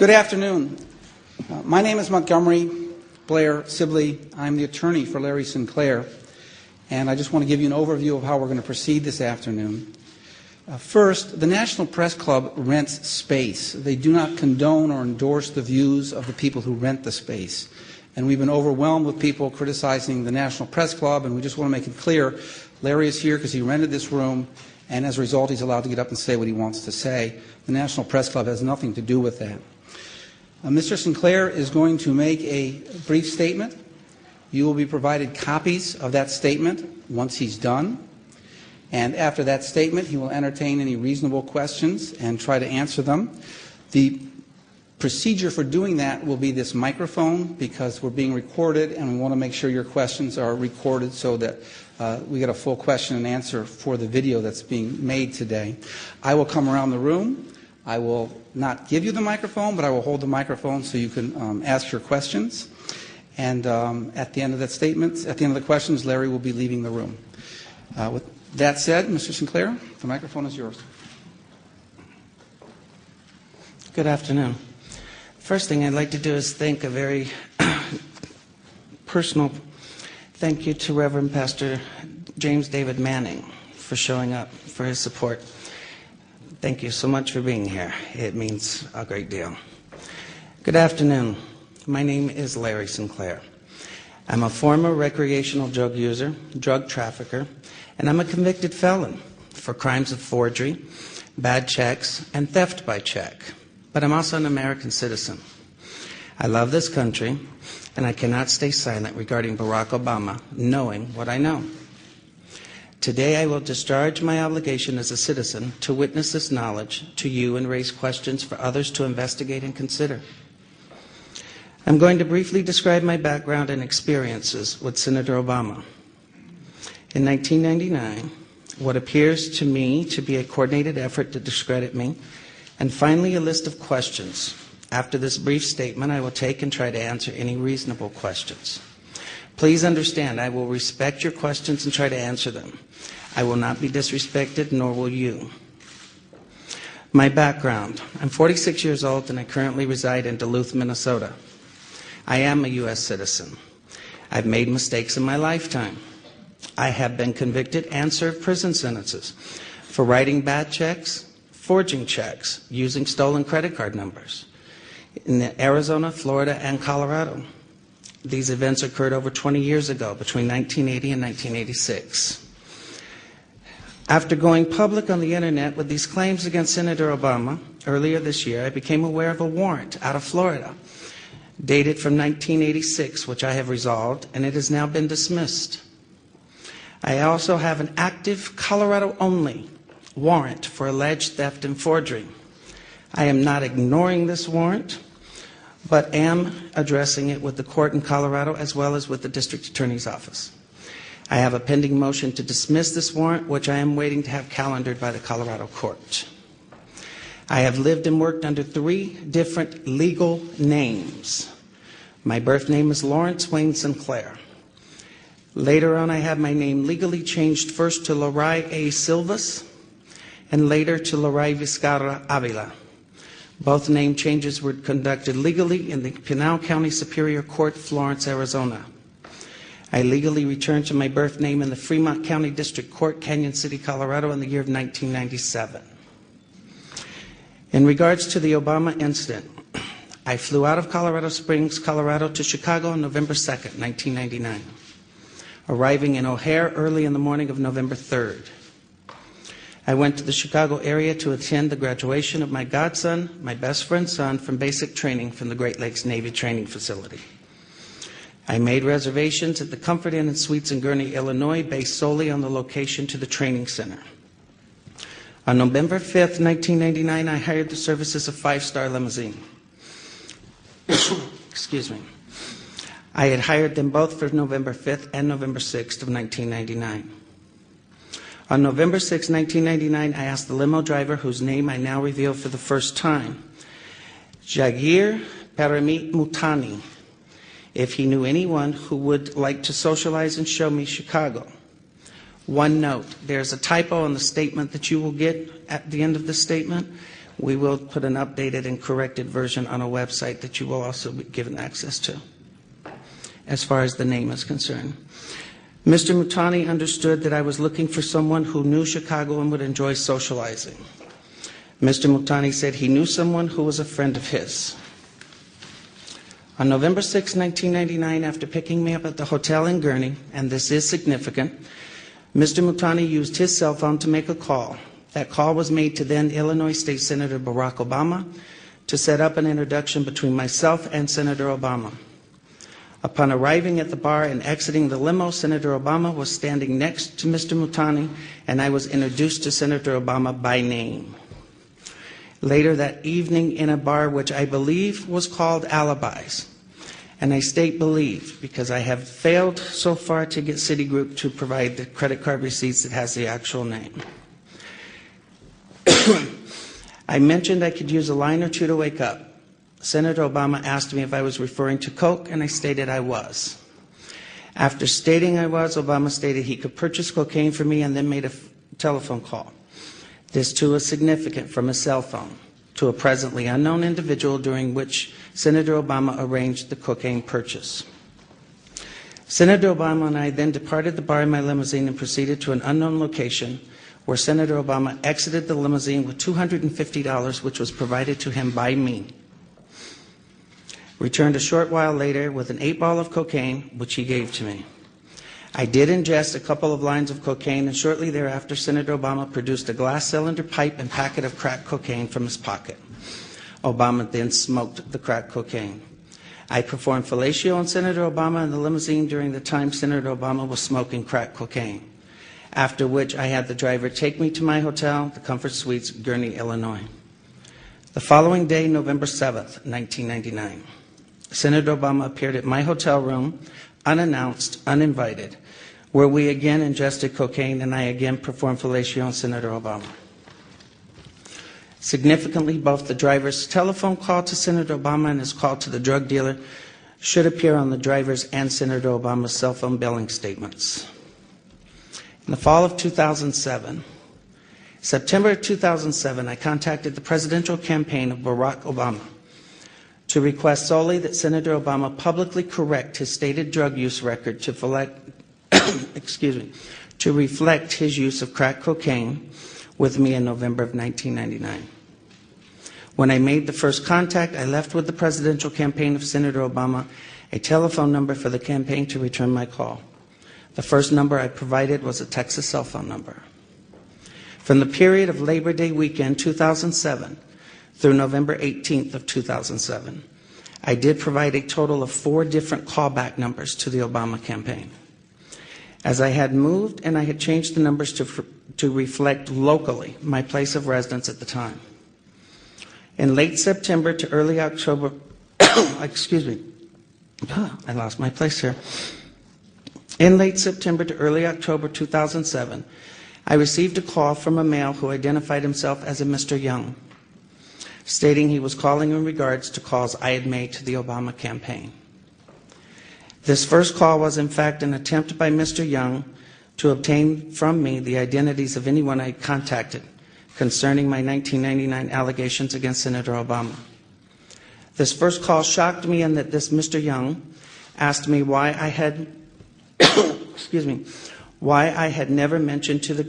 Good afternoon. My name is Montgomery Blair Sibley. I'm the attorney for Larry Sinclair, and I just want to give you an overview of how we're going to proceed this afternoon. First, the National Press Club rents space. They do not condone or endorse the views of the people who rent the space. And we've been overwhelmed with people criticizing the National Press Club, and we just want to make it clear, Larry is here because he rented this room, and as a result, he's allowed to get up and say what he wants to say. The National Press Club has nothing to do with that. Mr. Sinclair is going to make a brief statement. You will be provided copies of that statement once he's done. And after that statement, he will entertain any reasonable questions and try to answer them. The procedure for doing that will be this microphone, because we're being recorded and we want to make sure your questions are recorded so that we get a full question and answer for the video that's being made today. I will come around the room. I will not give you the microphone, but I will hold the microphone so you can ask your questions. And at the end of that statement, at the end of the questions, Larry will be leaving the room. With that said, Mr. Sinclair, the microphone is yours. Good afternoon. First thing I'd like to do is thank a very personal thank you to Reverend Pastor James David Manning for showing up, for his support. Thank you so much for being here. It means a great deal. Good afternoon. My name is Larry Sinclair. I'm a former recreational drug user, drug trafficker, and I'm a convicted felon for crimes of forgery, bad checks, and theft by check. But I'm also an American citizen. I love this country, and I cannot stay silent regarding Barack Obama, knowing what I know. Today I will discharge my obligation as a citizen to witness this knowledge to you and raise questions for others to investigate and consider. I'm going to briefly describe my background and experiences with Senator Obama. In 1999, what appears to me to be a coordinated effort to discredit me, and finally a list of questions. After this brief statement, I will take and try to answer any reasonable questions. Please understand, I will respect your questions and try to answer them. I will not be disrespected, nor will you. My background. I'm 46 years old and I currently reside in Duluth, Minnesota. I am a U.S. citizen. I've made mistakes in my lifetime. I have been convicted and served prison sentences for writing bad checks, forging checks, using stolen credit card numbers in Arizona, Florida, and Colorado. These events occurred over 20 years ago, between 1980 and 1986. After going public on the internet with these claims against Senator Obama earlier this year, I became aware of a warrant out of Florida, dated from 1986, which I have resolved, and it has now been dismissed. I also have an active Colorado-only warrant for alleged theft and forgery. I am not ignoring this warrant, but am addressing it with the court in Colorado as well as with the district attorney's office. I have a pending motion to dismiss this warrant, which I am waiting to have calendared by the Colorado court. I have lived and worked under 3 different legal names. My birth name is Lawrence Wayne Sinclair. Later on, I had my name legally changed first to Loray A. Silvas and later to Loray Vizcarra Avila. Both name changes were conducted legally in the Pinal County Superior Court, Florence, Arizona. I legally returned to my birth name in the Fremont County District Court, Canyon City, Colorado, in the year of 1997. In regards to the Obama incident, I flew out of Colorado Springs, Colorado to Chicago on November 2nd, 1999, arriving in O'Hare early in the morning of November 3rd. I went to the Chicago area to attend the graduation of my godson, my best friend's son, from basic training from the Great Lakes Navy Training Facility. I made reservations at the Comfort Inn and Suites in Gurnee, Illinois, based solely on the location to the training center. On November 5th, 1999, I hired the services of 5-Star Limousine. Excuse me. I had hired them both for November 5th and November 6th of 1999. On November 6, 1999, I asked the limo driver, whose name I now reveal for the first time, Jagir Paramit Mutani, if he knew anyone who would like to socialize and show me Chicago. One note, there's a typo in the statement that you will get at the end of the statement. We will put an updated and corrected version on a website that you will also be given access to, as far as the name is concerned. Mr. Mutani understood that I was looking for someone who knew Chicago and would enjoy socializing. Mr. Mutani said he knew someone who was a friend of his. On November 6, 1999, after picking me up at the hotel in Gurnee, and this is significant, Mr. Mutani used his cell phone to make a call. That call was made to then Illinois State Senator Barack Obama to set up an introduction between myself and Senator Obama. Upon arriving at the bar and exiting the limo, Senator Obama was standing next to Mr. Mutani, and I was introduced to Senator Obama by name. Later that evening in a bar which I believe was called Alibis, and I state believe because I have failed so far to get Citigroup to provide the credit card receipts that has the actual name. I mentioned I could use a line or two to wake up. Senator Obama asked me if I was referring to Coke, and I stated I was. After stating I was, Obama stated he could purchase cocaine for me and then made a telephone call. This too is significant, from a cell phone to a presently unknown individual, during which Senator Obama arranged the cocaine purchase. Senator Obama and I then departed the bar in my limousine and proceeded to an unknown location where Senator Obama exited the limousine with $250, which was provided to him by me. Returned a short while later with an 8-ball of cocaine, which he gave to me. I did ingest a couple of lines of cocaine, and shortly thereafter, Senator Obama produced a glass cylinder pipe and packet of crack cocaine from his pocket. Obama then smoked the crack cocaine. I performed fellatio on Senator Obama in the limousine during the time Senator Obama was smoking crack cocaine, after which I had the driver take me to my hotel, the Comfort Suites, Gurnee, Illinois. The following day, November 7th, 1999, Senator Obama appeared at my hotel room, unannounced, uninvited, where we again ingested cocaine and I again performed fellatio on Senator Obama. Significantly, both the driver's telephone call to Senator Obama and his call to the drug dealer should appear on the driver's and Senator Obama's cell phone billing statements. In the fall of 2007, September 2007, I contacted the presidential campaign of Barack Obama to request solely that Senator Obama publicly correct his stated drug use record to reflect his use of crack cocaine with me in November of 1999. When I made the first contact, I left with the presidential campaign of Senator Obama a telephone number for the campaign to return my call. The first number I provided was a Texas cell phone number. From the period of Labor Day weekend 2007 through November 18th of 2007, I did provide a total of 4 different callback numbers to the Obama campaign. As I had moved and I had changed the numbers to reflect locally my place of residence at the time. In late September to early October, I lost my place here. In late September to early October 2007, I received a call from a male who identified himself as a Mr. Young, stating he was calling in regards to calls I had made to the Obama campaign. This first call was in fact an attempt by Mr. Young to obtain from me the identities of anyone I had contacted concerning my 1999 allegations against Senator Obama. This first call shocked me in that this Mr. Young asked me why I had never mentioned to the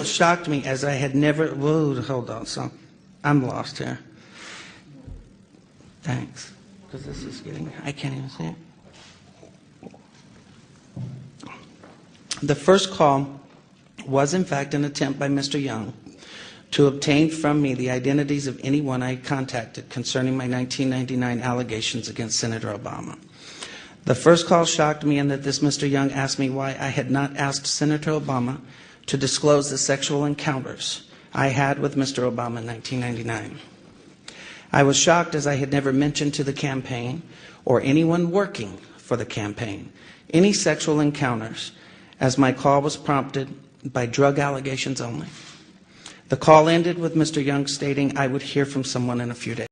shocked me as I had never, hold on, so I'm lost here. Thanks, because this is getting, I can't even see it. The first call was in fact an attempt by Mr. Young to obtain from me the identities of anyone I had contacted concerning my 1999 allegations against Senator Obama. The first call shocked me in that this Mr. Young asked me why I had not asked Senator Obama to disclose the sexual encounters I had with Mr. Obama in 1999. I was shocked as I had never mentioned to the campaign or anyone working for the campaign any sexual encounters, as my call was prompted by drug allegations only. The call ended with Mr. Young stating I would hear from someone in a few days.